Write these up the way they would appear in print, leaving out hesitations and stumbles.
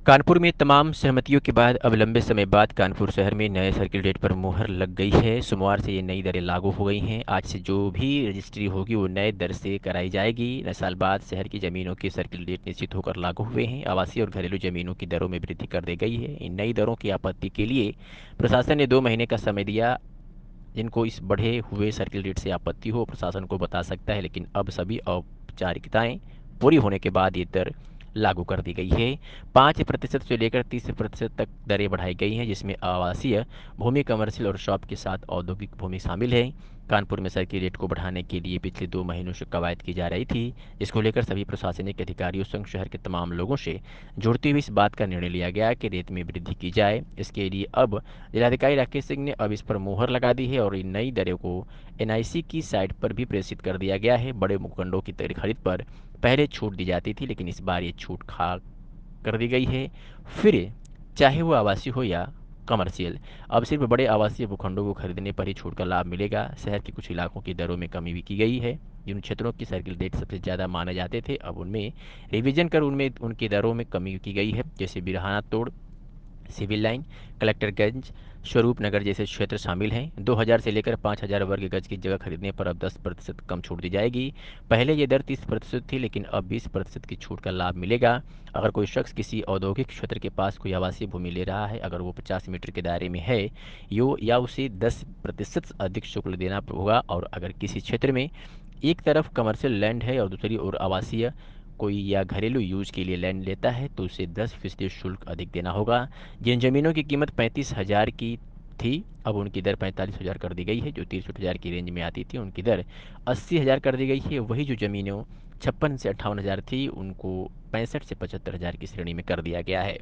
कानपुर में तमाम सहमतियों के बाद अब लंबे समय बाद कानपुर शहर में नए सर्किल रेट पर मुहर लग गई है। सोमवार से ये नई दरें लागू हो गई हैं। आज से जो भी रजिस्ट्री होगी वो नए दर से कराई जाएगी। 9 साल बाद शहर की ज़मीनों के सर्किल रेट निश्चित होकर लागू हुए हैं। आवासीय और घरेलू ज़मीनों की दरों में वृद्धि कर दी गई है। इन नई दरों की आपत्ति के लिए प्रशासन ने 2 महीने का समय दिया। जिनको इस बढ़े हुए सर्किल रेट से आपत्ति हो प्रशासन को बता सकता है, लेकिन अब सभी औपचारिकताएं पूरी होने के बाद ये दर लागू कर दी गई है। 5% से लेकर 30% तक दरें बढ़ाई गई हैं, जिसमें आवासीय भूमि, कमर्शियल और शॉप के साथ औद्योगिक भूमि शामिल है। कानपुर में सर्किल रेट को बढ़ाने के लिए पिछले 2 महीनों से कवायद की जा रही थी, जिसको लेकर सभी प्रशासनिक अधिकारियों संग शहर के तमाम लोगों से जुड़ते हुए इस बात का निर्णय लिया गया कि रेट में वृद्धि की जाए। इसके लिए अब जिलाधिकारी राकेश सिंह ने अब इस पर मुहर लगा दी है और इन नई दरों को एनआईसी की साइट पर भी प्रेषित कर दिया गया है। बड़े भूखंडों की खरीद पर पहले छूट दी जाती थी, लेकिन इस बार ये छूट खा कर दी गई है। फिर चाहे वो आवासीय हो या कमर्शियल, अब सिर्फ बड़े आवासीय भूखंडों को खरीदने पर ही छूट का लाभ मिलेगा। शहर के कुछ इलाकों की दरों में कमी भी की गई है। जिन क्षेत्रों की सर्किल रेट सबसे ज़्यादा माने जाते थे, अब उनमें रिवीजन कर उनमें उनकी दरों में कमी की गई है। जैसे बिरहाना तोड़, सिविल लाइन, कलेक्टरगंज, स्वरूप नगर जैसे क्षेत्र शामिल हैं। 2000 से लेकर 5000 वर्ग गज की जगह खरीदने पर अब 10% कम छूट दी जाएगी। पहले ये दर 30% थी, लेकिन अब 20% की छूट का लाभ मिलेगा। अगर कोई शख्स किसी औद्योगिक क्षेत्र के पास कोई आवासीय भूमि ले रहा है, अगर वो 50 मीटर के दायरे में है यो या उसे 10% अधिक शुल्क देना होगा। और अगर किसी क्षेत्र में एक तरफ कमर्शियल लैंड है और दूसरी ओर आवासीय कोई या घरेलू यूज के लिए लैंड लेता है, तो उसे 10% शुल्क अधिक देना होगा। जिन ज़मीनों की कीमत 35,000 की थी, अब उनकी दर 45,000 कर दी गई है। जो 63,000 की रेंज में आती थी, उनकी दर 80,000 कर दी गई है। वही जो ज़मीनें 56 से 58,000 थी, उनको 65 से 75,000 की श्रेणी में कर दिया गया है।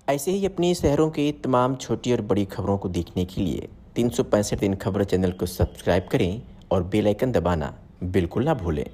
ऐसे ही अपने शहरों के तमाम छोटी और बड़ी खबरों को देखने के लिए 365 दिन खबर चैनल को सब्सक्राइब करें और बेल आइकन दबाना बिल्कुल ना भूलें।